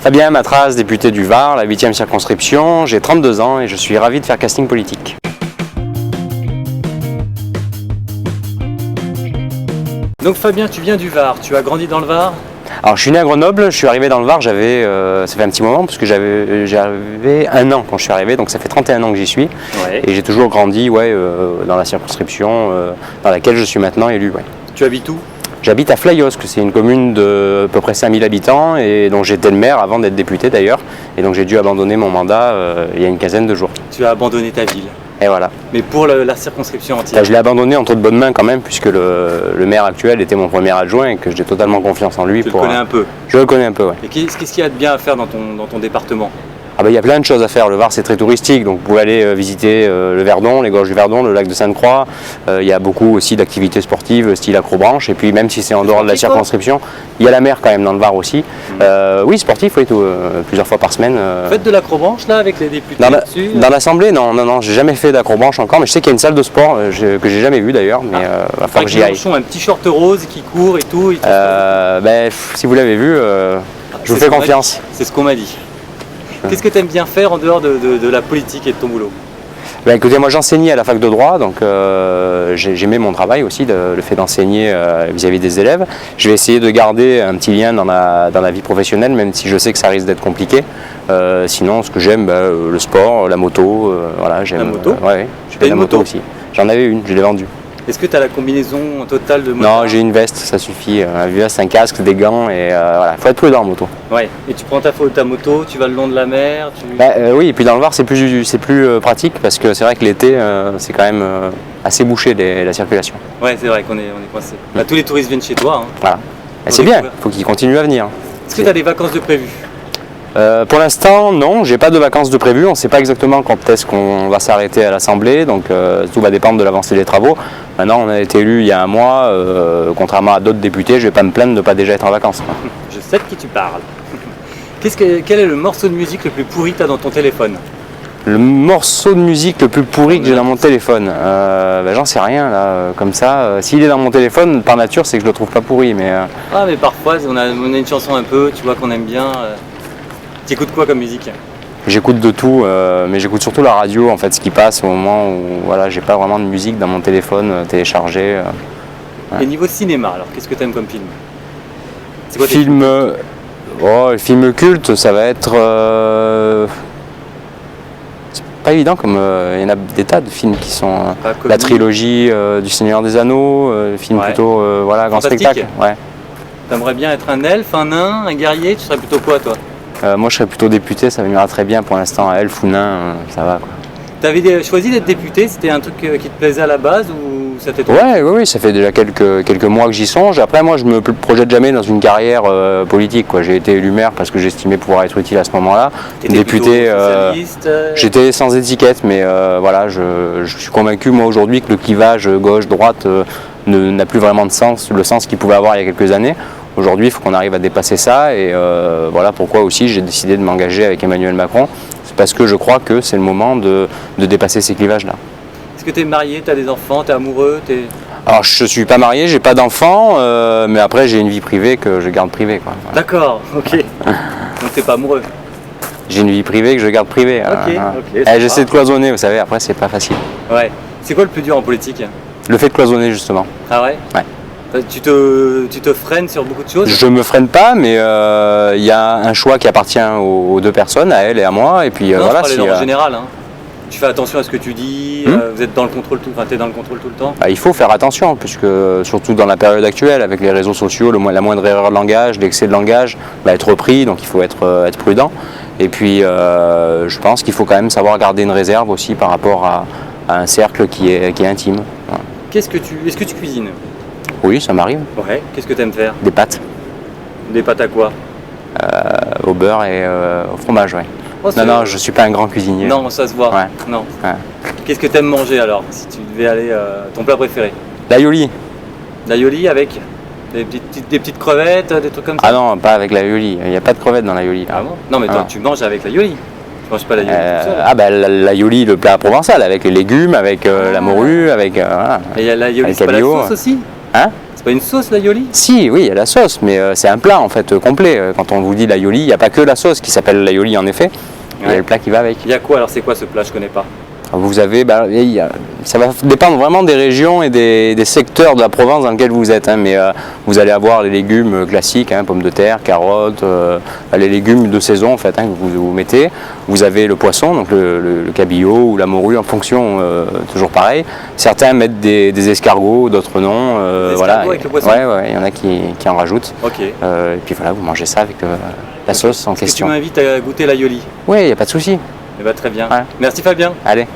Fabien Matras, député du Var, la 8e circonscription. J'ai 32 ans et je suis ravi de faire casting politique. Donc Fabien, tu viens du Var, tu as grandi dans le Var? Alors je suis né à Grenoble, je suis arrivé dans le Var, ça fait un petit moment parce que j'avais 1 an quand je suis arrivé, donc ça fait 31 ans que j'y suis. Ouais. Et j'ai toujours grandi dans la circonscription dans laquelle je suis maintenant élu. Ouais. Tu habites où? J'habite à Flayos, que c'est une commune de à peu près 5000 habitants et dont j'étais le maire avant d'être député d'ailleurs. Et donc j'ai dû abandonner mon mandat il y a une quinzaine de jours. Tu as abandonné ta ville. Et voilà. Mais pour la circonscription entière? Je l'ai abandonné entre de bonnes mains quand même, puisque le maire actuel était mon premier adjoint et que j'ai totalement confiance en lui. Tu le connais un peu? Je le connais un peu, oui. Et qu'est-ce qu'il y a de bien à faire dans ton département? Il y a plein de choses à faire. Le Var, c'est très touristique, donc vous pouvez aller visiter le Verdon, les gorges du Verdon, le lac de Sainte-Croix. Il y a beaucoup aussi d'activités sportives, style acrobranche. Et puis même si c'est en dehors de la circonscription, il y a la mer quand même dans le Var aussi. Oui, sportif, oui, plusieurs fois par semaine. Faites de l'acrobranche là avec les députés dessus? Dans l'Assemblée, non, j'ai jamais fait d'acrobranche encore, mais je sais qu'il y a une salle de sport que j'ai jamais vue d'ailleurs, mais il va falloir que j'y aille. Un petit short rose qui court et tout. Si vous l'avez vu, je vous fais confiance. C'est ce qu'on m'a dit. Qu'est-ce que tu aimes bien faire en dehors de la politique et de ton boulot? Écoutez, moi j'enseignais à la fac de droit, donc j'aimais mon travail aussi, le fait d'enseigner vis-à-vis des élèves. Je vais essayer de garder un petit lien dans la vie professionnelle, même si je sais que ça risque d'être compliqué. Sinon, ce que j'aime, le sport, la moto, voilà, j'aime. La moto? Ouais, j'ai une moto aussi. J'en avais une, je l'ai vendue. Est-ce que tu as la combinaison totale de moto? Non, j'ai une veste, ça suffit. Un veste, un casque, des gants et voilà, faut être prudent en moto. Ouais. Et tu prends ta moto, tu vas le long de la mer Oui, et puis dans le Var, c'est plus pratique parce que c'est vrai que l'été, c'est quand même assez bouché la circulation. Ouais, c'est vrai qu'on est coincé. Tous les touristes viennent chez toi. Voilà. C'est bien, il faut qu'ils continuent à venir. Est-ce que tu as des vacances de prévues? Pour l'instant, non, j'ai pas de vacances de prévues. On ne sait pas exactement quand est-ce qu'on va s'arrêter à l'Assemblée, donc tout va dépendre de l'avancée des travaux. Maintenant, on a été élu il y a un mois, contrairement à d'autres députés, je ne vais pas me plaindre de ne pas déjà être en vacances. Je sais de qui tu parles. Quel est le morceau de musique le plus pourri que tu as dans ton téléphone? Le morceau de musique le plus pourri que j'ai dans mon téléphone, j'en sais rien là, comme ça. S'il est dans mon téléphone, par nature, c'est que je le trouve pas pourri. Mais mais parfois, on a une chanson un peu, tu vois, qu'on aime bien. Tu écoutes quoi comme musique? J'écoute de tout, mais j'écoute surtout la radio, en fait, ce qui passe au moment où voilà, j'ai pas vraiment de musique dans mon téléphone téléchargé. Et niveau cinéma, alors qu'est-ce que tu aimes comme film? C'est quoi le film culte, ça va être. C'est pas évident, comme il y en a des tas de films qui sont. La trilogie du Seigneur des Anneaux, film plutôt grand spectacle. Ouais. T'aimerais bien être un elfe, un nain, un guerrier? Tu serais plutôt quoi, toi? Moi je serais plutôt député, ça m'ira très bien pour l'instant, elfe ou nain, ça va quoi. T'avais choisi d'être député, c'était un truc qui te plaisait à la base ou ça t'est Oui, ça fait déjà quelques mois que j'y songe. Après moi je me projette jamais dans une carrière politique, quoi. J'ai été élu maire parce que j'estimais pouvoir être utile à ce moment-là. Député, j'étais sans étiquette, mais voilà, je suis convaincu moi aujourd'hui que le clivage gauche-droite n'a plus vraiment de sens, le sens qu'il pouvait avoir il y a quelques années. Aujourd'hui, il faut qu'on arrive à dépasser ça et voilà pourquoi aussi j'ai décidé de m'engager avec Emmanuel Macron. C'est parce que je crois que c'est le moment de dépasser ces clivages-là. Est-ce que tu es marié, tu as des enfants, tu es amoureux? Alors je ne suis pas marié, j'ai pas d'enfants, mais après j'ai une vie privée que je garde privée. Voilà. D'accord, ok. Donc t'es pas amoureux? J'ai une vie privée que je garde privée. Ok. J'essaie de cloisonner, vous savez, après c'est pas facile. Ouais. C'est quoi le plus dur en politique? Le fait de cloisonner justement. Ah ouais? Ouais. Tu te freines sur beaucoup de choses? Je me freine pas, mais il y a un choix qui appartient aux deux personnes, à elle et à moi. Et puis non, voilà. En général, hein. Tu fais attention à ce que tu dis. Vous êtes dans le contrôle t'es dans le contrôle tout le temps. Il faut faire attention, puisque surtout dans la période actuelle, avec les réseaux sociaux, la moindre erreur de langage, l'excès de langage va être repris, donc il faut être prudent. Et puis, je pense qu'il faut quand même savoir garder une réserve aussi par rapport à un cercle qui est intime. Voilà. Est-ce que tu cuisines? Oui, ça m'arrive. Ouais. Qu'est-ce que tu aimes faire? Des pâtes. Des pâtes à quoi? Au beurre et au fromage, ouais. Non, je suis pas un grand cuisinier. Non, ça se voit. Ouais. Non. Ouais. Qu'est-ce que tu aimes manger alors, si tu devais aller ton plat préféré? L'aioli. L'aioli avec des petites crevettes, des trucs comme ça? Ah non, pas avec l'aioli. Il n'y a pas de crevettes dans l'aioli. Ah bon? Non, mais toi, tu manges avec l'aioli. Tu manges pas l'aioli tout seul. L'aioli, le plat provençal, avec les légumes, avec la morue, avec. Et il y a l'aioli, c'est pas la sauce aussi? Hein? C'est pas une sauce l'aioli? Si, oui, il y a la sauce, mais c'est un plat en fait complet. Quand on vous dit l'aioli, il n'y a pas que la sauce qui s'appelle l'aioli en effet. Il y a le plat qui va avec. Il y a quoi alors? C'est quoi ce plat? Je connais pas. Vous avez, ça va dépendre vraiment des régions et des secteurs de la province dans lesquels vous êtes, hein, mais vous allez avoir les légumes classiques, hein, pommes de terre, carottes, les légumes de saison en fait, hein, que vous mettez. Vous avez le poisson, donc le cabillaud ou la morue en fonction, toujours pareil. Certains mettent des escargots, d'autres non. Des voilà. escargots avec le poisson? Ouais, il y en a qui en rajoutent. Ok. Et puis voilà, vous mangez ça avec la sauce en Est-ce que question. tu m'invites à goûter l'aioli? Oui, il n'y a pas de souci. Eh ben, très bien. Ouais. Merci Fabien. Allez.